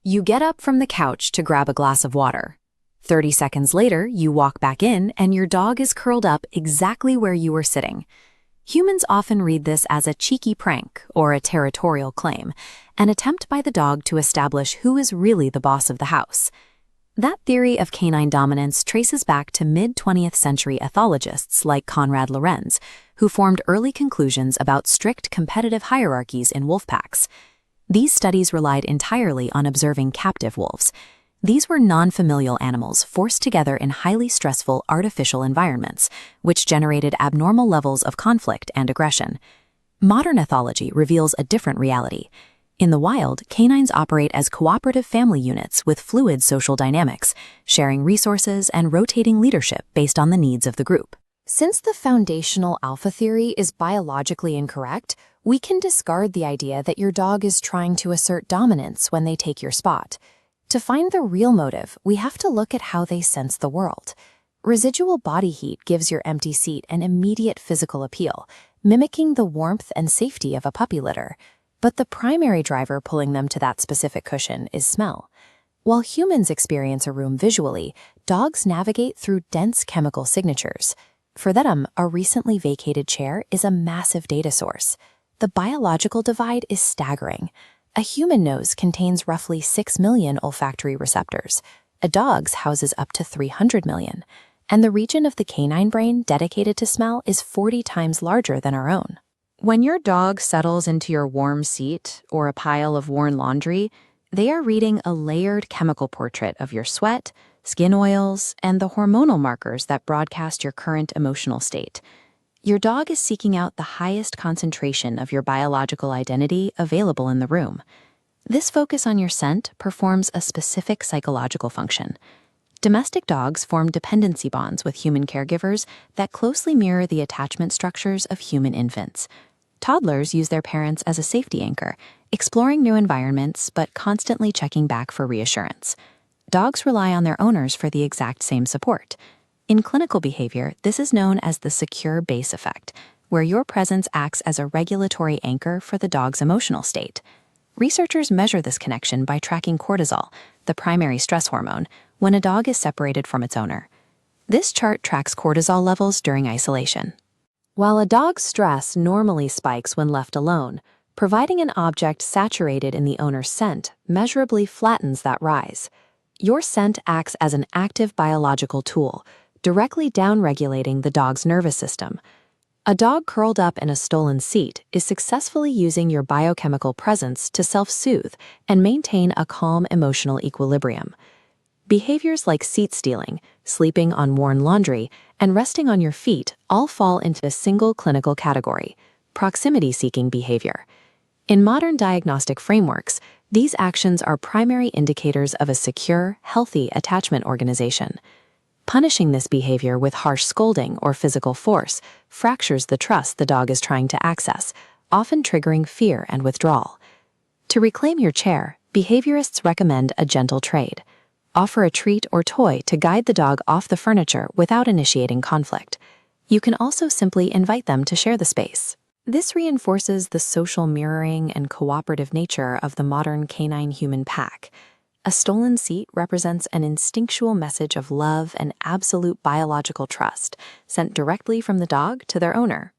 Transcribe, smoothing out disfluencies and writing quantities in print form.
You get up from the couch to grab a glass of water. 30 seconds later, you walk back in and your dog is curled up exactly where you were sitting. Humans often read this as a cheeky prank or a territorial claim, an attempt by the dog to establish who is really the boss of the house. That theory of canine dominance traces back to mid-20th century ethologists like Konrad Lorenz, who formed early conclusions about strict competitive hierarchies in wolf packs. These studies relied entirely on observing captive wolves. These were non-familial animals forced together in highly stressful artificial environments, which generated abnormal levels of conflict and aggression. Modern ethology reveals a different reality. In the wild, canines operate as cooperative family units with fluid social dynamics, sharing resources and rotating leadership based on the needs of the group. Since the foundational alpha theory is biologically incorrect, we can discard the idea that your dog is trying to assert dominance when they take your spot. To find the real motive, we have to look at how they sense the world. Residual body heat gives your empty seat an immediate physical appeal, mimicking the warmth and safety of a puppy litter. But the primary driver pulling them to that specific cushion is smell. While humans experience a room visually, dogs navigate through dense chemical signatures. For them, a recently vacated chair is a massive data source. The biological divide is staggering. A human nose contains roughly 6 million olfactory receptors. A dog's houses up to 300 million. And the region of the canine brain dedicated to smell is 40 times larger than our own. When your dog settles into your warm seat or a pile of worn laundry, they are reading a layered chemical portrait of your sweat, skin oils, and the hormonal markers that broadcast your current emotional state. Your dog is seeking out the highest concentration of your biological identity available in the room. This focus on your scent performs a specific psychological function. Domestic dogs form dependency bonds with human caregivers that closely mirror the attachment structures of human infants. Toddlers use their parents as a safety anchor, exploring new environments but constantly checking back for reassurance. Dogs rely on their owners for the exact same support. In clinical behavior, this is known as the secure base effect, where your presence acts as a regulatory anchor for the dog's emotional state. Researchers measure this connection by tracking cortisol, the primary stress hormone, when a dog is separated from its owner. This chart tracks cortisol levels during isolation. While a dog's stress normally spikes when left alone, providing an object saturated in the owner's scent measurably flattens that rise. Your scent acts as an active biological tool, directly downregulating the dog's nervous system. A dog curled up in a stolen seat is successfully using your biochemical presence to self-soothe and maintain a calm emotional equilibrium. Behaviors like seat stealing, sleeping on worn laundry, and resting on your feet all fall into a single clinical category: proximity-seeking behavior. In modern diagnostic frameworks, these actions are primary indicators of a secure, healthy attachment organization. Punishing this behavior with harsh scolding or physical force fractures the trust the dog is trying to access, often triggering fear and withdrawal. To reclaim your chair, behaviorists recommend a gentle trade. Offer a treat or toy to guide the dog off the furniture without initiating conflict. You can also simply invite them to share the space. This reinforces the social mirroring and cooperative nature of the modern canine-human pack. A stolen seat represents an instinctual message of love and absolute biological trust, sent directly from the dog to their owner.